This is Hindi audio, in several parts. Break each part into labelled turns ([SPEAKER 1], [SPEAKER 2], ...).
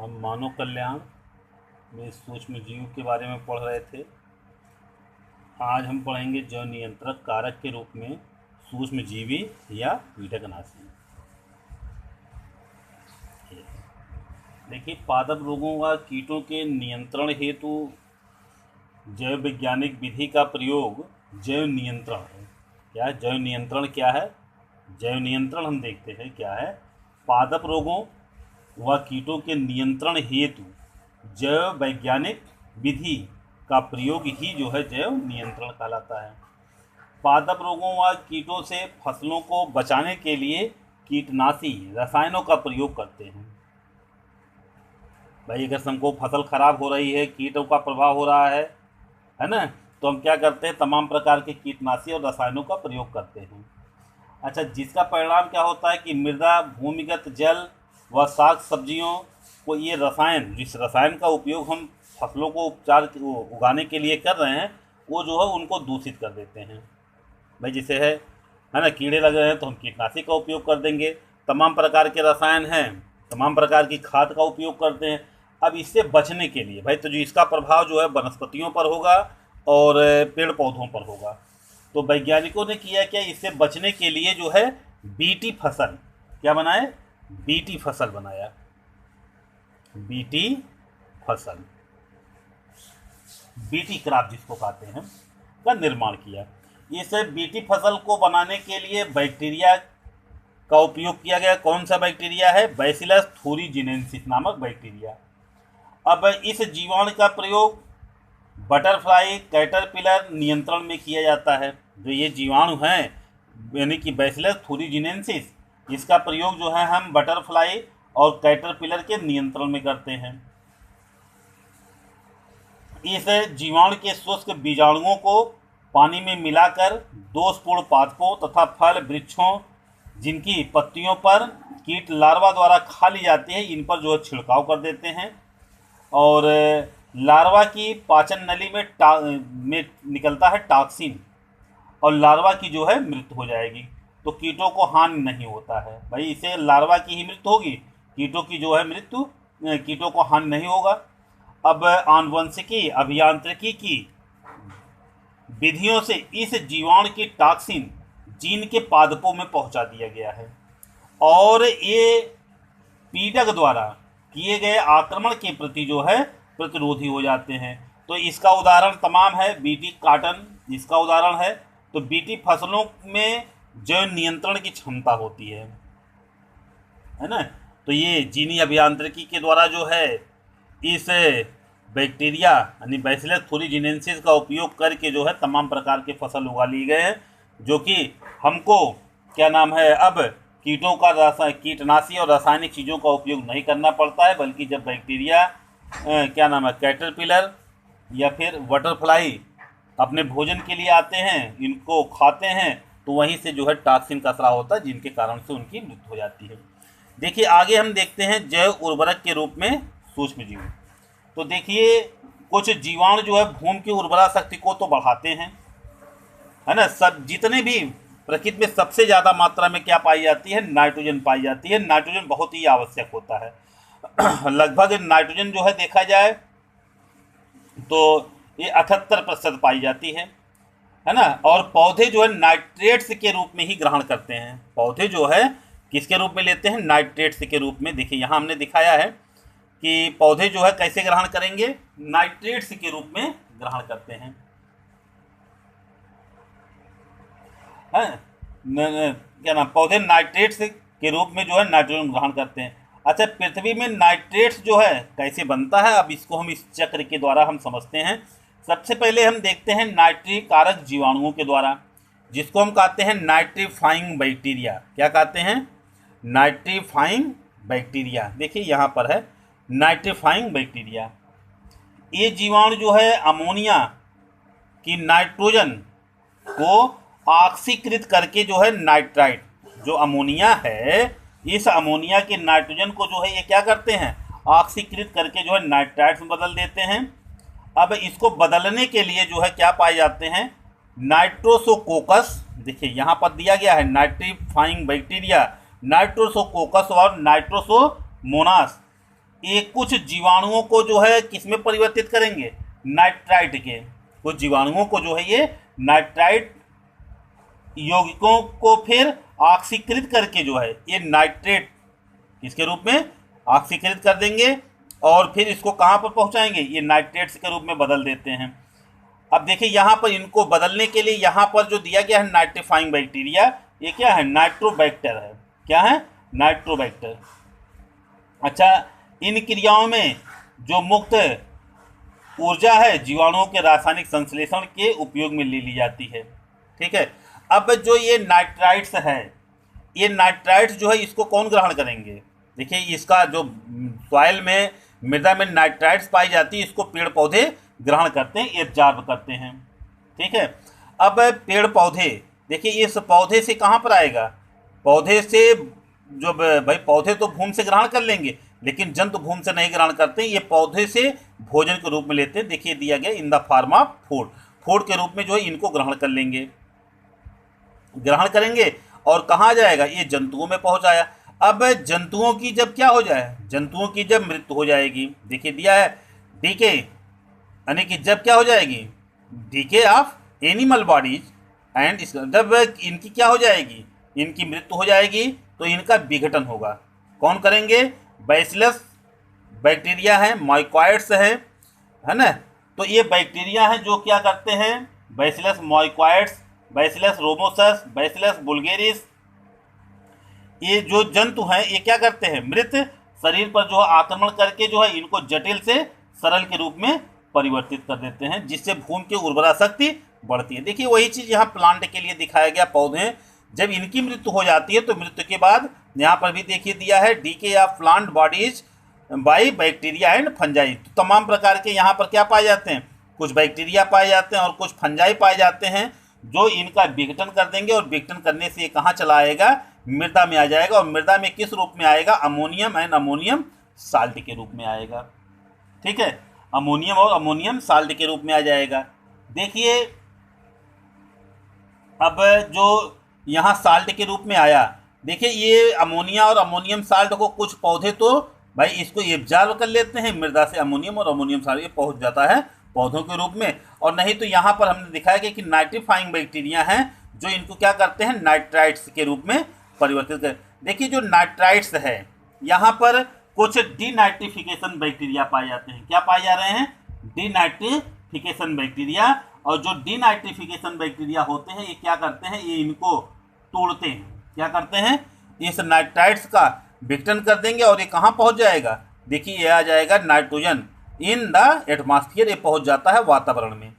[SPEAKER 1] हम मानव कल्याण में सूक्ष्म जीव के बारे में पढ़ रहे थे। आज हम पढ़ेंगे जैव नियंत्रक कारक के रूप में सूक्ष्म जीवी या कीटकनाशी। देखिए, पादप रोगों व कीटों के नियंत्रण हेतु जैव वैज्ञानिक विधि का प्रयोग जैव नियंत्रण है। क्या है जैव नियंत्रण? क्या है जैव नियंत्रण? हम देखते हैं क्या है। पादप रोगों व कीटों के नियंत्रण हेतु जैव वैज्ञानिक विधि का प्रयोग ही जो है जैव नियंत्रण कहलाता है। पादप रोगों व कीटों से फसलों को बचाने के लिए कीटनाशी रसायनों का प्रयोग करते हैं। भाई, अगर हमको फसल खराब हो रही है, कीटों का प्रभाव हो रहा है ना, तो हम क्या करते हैं? तमाम प्रकार के कीटनाशी और रसायनों का प्रयोग करते हैं। अच्छा, जिसका परिणाम क्या होता है कि मृदा, भूमिगत जल व साग सब्जियों को ये रसायन, जिस रसायन का उपयोग हम फसलों को उगाने के लिए कर रहे हैं, वो जो है उनको दूषित कर देते हैं। भाई, जैसे है ना, कीड़े लगे हैं तो हम कीटनाशी का उपयोग कर देंगे। तमाम प्रकार के रसायन हैं, तमाम प्रकार की खाद का उपयोग करते हैं। अब इससे बचने के लिए भाई, तो जो इसका प्रभाव जो है वनस्पतियों पर होगा और पेड़ पौधों पर होगा। तो वैज्ञानिकों ने किया क्या? इससे बचने के लिए जो है बीटी फसल क्या बनाए? बीटी फसल बनाया। बीटी फसल, बीटी क्रॉप जिसको कहते हैं, का निर्माण किया। इस बीटी फसल को बनाने के लिए बैक्टीरिया का उपयोग किया गया। कौन सा बैक्टीरिया है? बैसिलस थूरिजिनेंसिस नामक बैक्टीरिया। अब इस जीवाणु का प्रयोग बटरफ्लाई कैटरपिलर नियंत्रण में किया जाता है। जो ये जीवाणु हैं, यानी कि बैसिलस थूरिजिनेंसिस, इसका प्रयोग जो है हम बटरफ्लाई और कैटरपिलर के नियंत्रण में करते हैं। इस जीवाणु के शुष्क बीजाणुओं को पानी में मिलाकर दोषपूर्ण पादपों तथा फल वृक्षों जिनकी पत्तियों पर कीट लार्वा द्वारा खा ली जाती है, इन पर जो है छिड़काव कर देते हैं। और लार्वा की पाचन नली में निकलता है टॉक्सिन, और लार्वा की जो है मृत्यु हो जाएगी। तो कीटों को हानि नहीं होता है। भाई, इसे लार्वा की ही मृत्यु होगी, कीटों की जो है मृत्यु, कीटों को हानि नहीं होगा। अब आनुवंशिकी अभियांत्रिकी की विधियों से इस जीवाणु की टॉक्सिन जीन के पादपों में पहुंचा दिया गया है, और ये पीड़क द्वारा किए गए आक्रमण के प्रति जो है प्रतिरोधी हो जाते हैं। तो इसका उदाहरण तमाम है। बीटी कॉटन इसका उदाहरण है। तो बीटी फसलों में जैव नियंत्रण की क्षमता होती है ना। तो ये जीनी अभियांत्रिकी के द्वारा जो है इस बैक्टीरिया यानी बैसिलस थूरिजिनेंसिस का उपयोग करके जो है तमाम प्रकार के फसल उगा ली गए हैं, जो कि हमको क्या नाम है, अब कीटों का कीटनाशी और रासायनिक चीज़ों का उपयोग नहीं करना पड़ता है। बल्कि जब बैक्टीरिया क्या नाम है, कैटरपिलर या फिर बटरफ्लाई अपने भोजन के लिए आते हैं, इनको खाते हैं, तो वहीं से जो है टॉक्सिन का स्राव होता है, जिनके कारण से उनकी मृत्यु हो जाती है। देखिए, आगे हम देखते हैं जैव उर्वरक के रूप में सूक्ष्म जीव। तो देखिए, कुछ जीवाणु जो है भूमि की उर्वरा शक्ति को तो बढ़ाते हैं, है ना। सब जितने भी प्रकृति में सबसे ज़्यादा मात्रा में क्या पाई जाती है? नाइट्रोजन पाई जाती है। नाइट्रोजन बहुत ही आवश्यक होता है। लगभग नाइट्रोजन जो है देखा जाए तो ये 78% पाई जाती है ना। और पौधे जो है नाइट्रेट्स के रूप में ही ग्रहण करते हैं। पौधे जो है किसके रूप में लेते हैं? नाइट्रेट्स के रूप में। देखिए, यहाँ हमने दिखाया है कि पौधे जो है कैसे ग्रहण करेंगे? नाइट्रेट्स के रूप में ग्रहण करते हैं। क्या नाम, पौधे नाइट्रेट्स के रूप में जो है नाइट्रोजन ग्रहण करते हैं। अच्छा, पृथ्वी में नाइट्रेट्स जो है कैसे बनता है? अब इसको हम इस चक्र के द्वारा हम समझते हैं। सबसे पहले हम देखते हैं नाइट्रीकारक जीवाणुओं के द्वारा, जिसको हम कहते हैं नाइट्रीफाइंग बैक्टीरिया। क्या कहते हैं? Nitrifying bacteria. देखिए, यहाँ पर है नाइट्रीफाइंग बैक्टीरिया। ये जीवाणु जो है अमोनिया की नाइट्रोजन को ऑक्सीकृत करके जो है नाइट्राइट, जो अमोनिया है, इस अमोनिया के नाइट्रोजन को जो है ये क्या करते हैं? ऑक्सीकृत करके जो है नाइट्राइट में बदल देते हैं। अब इसको बदलने के लिए जो है क्या पाए जाते हैं? नाइट्रोसोकोकस। देखिए, यहाँ पर दिया गया है नाइट्रीफाइंग बैक्टीरिया, नाइट्रोसोकोकस और नाइट्रोसोमोनास ये कुछ जीवाणुओं को जो है किसमें परिवर्तित करेंगे, नाइट्राइट के, कुछ जीवाणुओं को जो है ये नाइट्राइट यौगिकों को फिर ऑक्सीकृत करके जो है ये नाइट्रेट इसके रूप में ऑक्सीकृत कर देंगे और फिर इसको कहाँ पर पहुँचाएंगे, ये नाइट्रेट्स के रूप में बदल देते हैं। अब देखिए यहाँ पर इनको बदलने के लिए यहाँ पर जो दिया गया है नाइट्रीफाइंग बैक्टीरिया, ये क्या है, नाइट्रोबैक्टर है। क्या है, नाइट्रोबैक्टर। अच्छा, इन क्रियाओं में जो मुक्त ऊर्जा है जीवाणुओं के रासायनिक संश्लेषण के उपयोग में ले ली जाती है। ठीक है, अब जो ये नाइट्राइट्स है, ये नाइट्राइट्स जो है इसको कौन ग्रहण करेंगे, देखिए इसका जो सॉइल में मृदा में नाइट्राइट्स पाई जाती है इसको पेड़ पौधे ग्रहण करते हैं, एब्जॉर्ब करते हैं। ठीक है, अब पेड़ पौधे देखिए इस पौधे से कहाँ पर आएगा, पौधे से जो भाई पौधे तो भूमि से ग्रहण कर लेंगे लेकिन जंतु भूमि से नहीं ग्रहण करते, ये पौधे से भोजन के रूप में लेते हैं। देखिए दिया गया in the form of food, food के रूप में जो है इनको ग्रहण कर लेंगे, ग्रहण करेंगे और कहाँ जाएगा, ये जंतुओं में पहुँच आया। अब जंतुओं की जब क्या हो जाए, जंतुओं की जब मृत्यु हो जाएगी, देखिए दिया है डीके, यानी कि जब क्या हो जाएगी, DK of animal bodies and जब इनकी क्या हो जाएगी, इनकी मृत्यु हो जाएगी तो इनका विघटन होगा। कौन करेंगे, बैसिलस बैक्टीरिया है, माइकोइड्स है ना, तो ये बैक्टीरिया हैं जो क्या करते हैं, बैसिलस माइकोइड्स, बैसिलस रोमोसस, बैसिलस बुल्गेरिस, ये जो जंतु हैं ये क्या करते हैं, मृत शरीर पर जो है आक्रमण करके जो है इनको जटिल से सरल के रूप में परिवर्तित कर देते हैं, जिससे भूमि की उर्वरा शक्ति बढ़ती है। देखिए वही चीज़ यहाँ प्लांट के लिए दिखाया गया, पौधे जब इनकी मृत्यु हो जाती है तो मृत्यु के बाद यहाँ पर भी देखिए दिया है DK of plant bodies by bacteria and fungi. तो तमाम प्रकार के यहाँ पर क्या पाए जाते हैं, कुछ बैक्टीरिया पाए जाते हैं और कुछ फंजाई पाए जाते हैं जो इनका विघटन कर देंगे और विघटन करने से ये कहाँ चला आएगा, मृदा में आ जाएगा और मृदा में किस रूप में आएगा, अमोनियम एंड अमोनियम साल्ट के रूप में आएगा। ठीक है, अमोनियम और अमोनियम साल्ट के रूप में आ जाएगा। देखिए अब जो यहाँ साल्ट के रूप में आया, देखिए ये अमोनिया और अमोनियम साल्ट को कुछ पौधे तो भाई इसको एब्जॉर्ब कर लेते हैं मृदा से, अमोनियम और अमोनियम साल्ट ये पहुँच जाता है पौधों के रूप में, और नहीं तो यहाँ पर हमने दिखाया कि नाइट्रीफाइंग बैक्टीरिया हैं जो इनको क्या करते हैं, नाइट्राइट्स के रूप में परिवर्तित कर। देखिए जो नाइट्राइट्स है यहाँ पर कुछ डीनाइट्रिफिकेशन बैक्टीरिया पाए जाते हैं। क्या पाए जा रहे हैं, डीनाइट्रिफिकेशन बैक्टीरिया। और जो डीनाइट्रिफिकेशन बैक्टीरिया होते हैं ये क्या करते हैं, ये इनको तोड़ते हैं, क्या करते हैं, इस नाइट्राइट्स का विघटन कर देंगे और ये कहाँ पहुँच जाएगा, देखिए ये आ जाएगा नाइट्रोजन इन द एटमॉस्फेयर, ये पहुँच जाता है वातावरण में।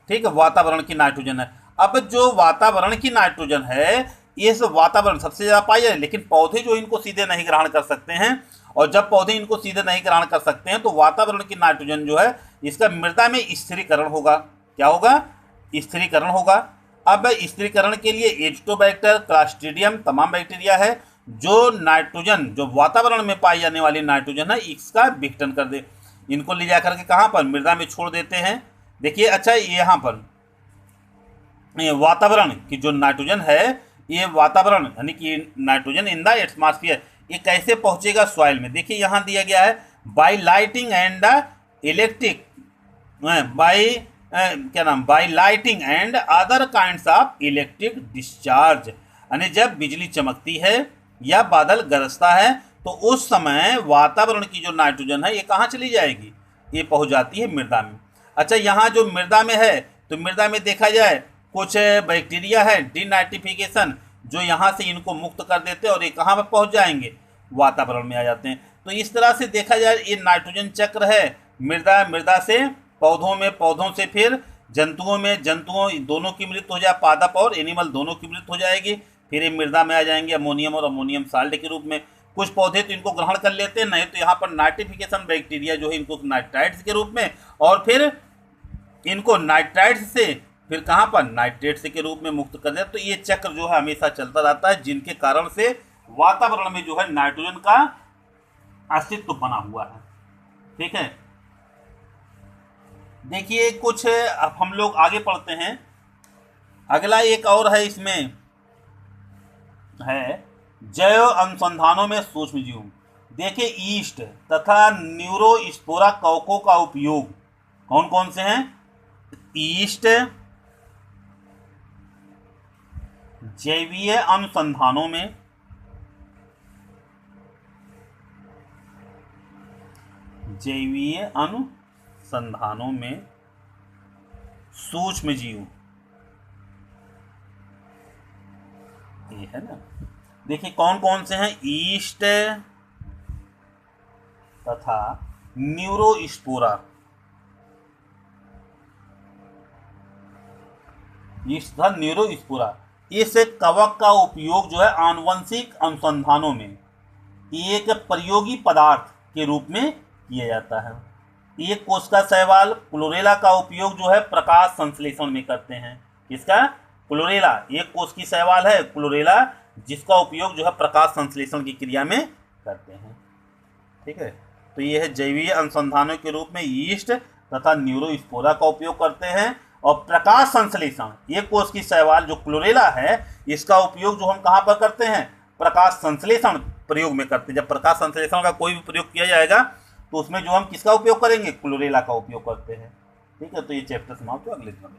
[SPEAKER 1] ठीक है, वातावरण की नाइट्रोजन है। अब जो वातावरण की नाइट्रोजन है इस वातावरण सबसे ज़्यादा पाई जाए, लेकिन पौधे जो इनको सीधे नहीं ग्रहण कर सकते हैं, और जब पौधे इनको सीधे नहीं ग्रहण कर सकते हैं तो वातावरण की नाइट्रोजन जो है इसका मृदा में स्थिरीकरण होगा। क्या होगा, स्थिरीकरण होगा। अब स्थिरीकरण के लिए एजिटोबैक्टर, क्लास्ट्रीडियम तमाम बैक्टीरिया है जो नाइट्रोजन जो वातावरण में पाई जाने वाली नाइट्रोजन है इसका विघटन कर दे, इनको ले जाकर के कहाँ पर, मृदा में छोड़ देते हैं। देखिए अच्छा यहाँ पर वातावरण की जो नाइट्रोजन है, ये वातावरण यानी कि नाइट्रोजन इन द एटमॉस्फेयर ये कैसे पहुँचेगा सॉइल में, देखिए यहाँ दिया गया है by lighting and electric by lighting and other kinds of electric discharge, यानी जब बिजली चमकती है या बादल गरजता है तो उस समय वातावरण की जो नाइट्रोजन है ये कहाँ चली जाएगी, ये पहुँच जाती है मृदा में। अच्छा यहाँ जो मृदा में है तो मृदा में देखा जाए कुछ बैक्टीरिया है डीनाइट्रिफिकेशन जो यहाँ से इनको मुक्त कर देते हैं और ये कहाँ पर पहुँच जाएंगे, वातावरण में आ जाते हैं। तो इस तरह से देखा जाए ये नाइट्रोजन चक्र है, मृदा से पौधों में, पौधों से फिर जंतुओं में, जंतुओं दोनों की मृत्यु हो जाए, पादप और एनिमल दोनों की मृत्यु हो जाएगी, फिर ये मृदा में आ जाएंगे अमोनियम और अमोनियम साल्ट के रूप में। कुछ पौधे तो इनको ग्रहण कर लेते हैं, नहीं तो यहाँ पर नाइट्रिफिकेशन बैक्टीरिया जो है इनको नाइट्राइट्स के रूप में, और फिर इनको नाइट्राइट्स से फिर कहाँ पर, नाइट्रेट्स के रूप में मुक्त कर दे। तो ये चक्र जो है हमेशा चलता रहता है, जिनके कारण से वातावरण में जो है नाइट्रोजन का अस्तित्व बना हुआ है। ठीक है, देखिए कुछ अब हम लोग आगे पढ़ते हैं। अगला एक और है, इसमें है जैव अनुसंधानों में सूक्ष्म जीव। देखिए ईस्ट तथा न्यूरोस्पोरा कवकों का उपयोग कौन कौन से हैं? ईस्ट जैवीय अनुसंधानों में, जैवीय अनुसंधानों में सूक्ष्म जीव, ये है ना। देखिए कौन कौन से हैं? ईस्ट तथा न्यूरोस्पोरा, ईस्ट तथा न्यूरोस्पोरा। इस कवक का उपयोग जो है आनुवंशिक अनुसंधानों में एक प्रयोगी पदार्थ के रूप में किया जाता है। एक कोश का शैवाल क्लोरेला का उपयोग जो है प्रकाश संश्लेषण में करते हैं। किसका? क्लोरेला। एक कोश की शैवाल है क्लोरेला, जिसका उपयोग जो है प्रकाश संश्लेषण की क्रिया में करते हैं। ठीक है, तो ये है जैवीय अनुसंधानों के रूप में ईस्ट तथा न्यूरोस्पोरा का उपयोग करते हैं। और प्रकाश संश्लेषण, एक कोश की शैवाल जो क्लोरेला है, इसका उपयोग जो हम कहाँ पर करते हैं? प्रकाश संश्लेषण प्रयोग में करते हैं। जब प्रकाश संश्लेषण का कोई भी प्रयोग किया जाएगा तो उसमें जो हम किसका उपयोग करेंगे? क्लोरेला का उपयोग करते हैं। ठीक है, तो ये चैप्टर समाप्त हो, अगले दिन।